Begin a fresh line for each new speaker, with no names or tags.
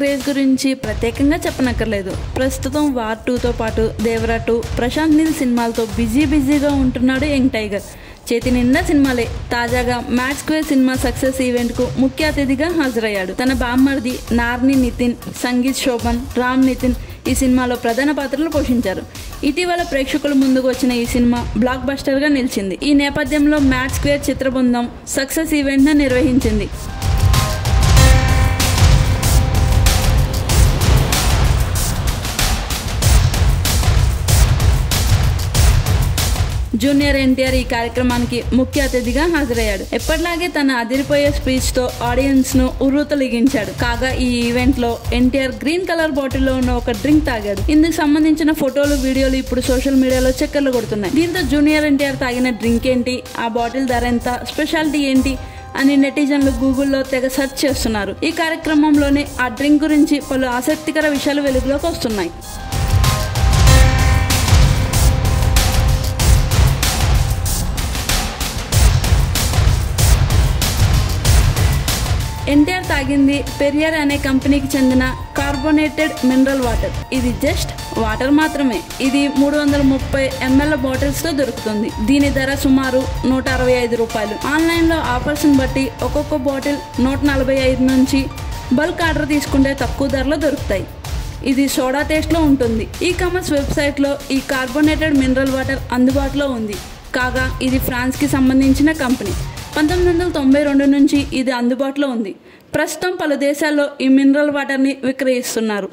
Craze గురించి ప్రత్యేకంగా చెప్పనక్కర్లేదు. ప్రస్తుతం వార్ 2తో పాటు దేవరా 2, ప్రశాంత్ నీల్ సినిమాలతో బిజీగా ఉంటున్నాడు యంగ్ టైగర్. చేతి నిండా సినిమాలే. తాజాగా mad square cinema success event కు ముఖ్య అతిథిగా హాజరయ్యాడు. తన బామ్మర్ది నార్ని నితిన్, సంగీత్ శోభన్, రామ్ నితిన్ ఈ సినిమాలో ప్రధాన పాత్రలు పోషించారు. ఇటీవల ప్రేక్షకుల ముందుకు వచ్చిన ఈ సినిమా బ్లాక్ బస్టర్ గా నిలిచింది. ఈ నేపథ్యంలో మ్యాడ్ స్క్వేర్ చిత్ర బృందం సక్సెస్ ఈవెంట్ ను నిర్వహించింది. జూనియర్ ఎన్టీఆర్ ఈ కార్యక్రమానికి ముఖ్య అతిథిగా హాజరయ్యాడు. ఎప్పటిలాగే తన అదిరిపోయే స్పీచ్ తో ఆడియన్స్ ను ఉర్రూతలిగించాడు. కాగా ఈ ఈవెంట్ లో ఎన్టీఆర్ గ్రీన్ కలర్ బాటిల్లో ఉన్న ఒక డ్రింక్ తాగాడు. ఇందుకు సంబంధించిన ఫోటోలు, వీడియోలు ఇప్పుడు సోషల్ మీడియాలో చక్కర్లు కొడుతున్నాయి. దీంతో జూనియర్ ఎన్టీఆర్ తాగిన డ్రింక్ ఏంటి, ఆ బాటిల్ ధర ఎంత, స్పెషాలిటీ ఏంటి అని నెటిజన్లు గూగుల్లో తెగ సెర్చ్ చేస్తున్నారు. ఈ కార్యక్రమంలోనే ఆ డ్రింక్ గురించి పలు ఆసక్తికర విషయాలు వెలుగులోకి వస్తున్నాయి. ఎన్టీఆర్ తాగింది పెరియర్ అనే కంపెనీకి చెందిన కార్బోనేటెడ్ మినరల్ వాటర్. ఇది జస్ట్ వాటర్ మాత్రమే. ఇది 330 ml బాటిల్స్ తో దొరుకుతుంది. దీని ధర సుమారు 165 రూపాయలు. ఆన్లైన్ లో ఆఫర్స్ బట్టి ఒక్కొక్క బాటిల్ 145 నుంచి బల్క్ ఆర్డర్ తీసుకుంటే తక్కువ ధరలో దొరుకుతాయి. ఇది సోడా టేస్ట్ లో ఉంటుంది. ఈ కామర్స్ వెబ్సైట్ లో ఈ కార్బోనేటెడ్ మినరల్ వాటర్ అందుబాటులో ఉంది. కాగా ఇది ఫ్రాన్స్ కి సంబంధించిన కంపెనీ. 1992 నుంచి ఇది అందుబాటులో ఉంది. ప్రస్తుతం పలు దేశాల్లో ఈ మినరల్ వాటర్ని విక్రయిస్తున్నారు.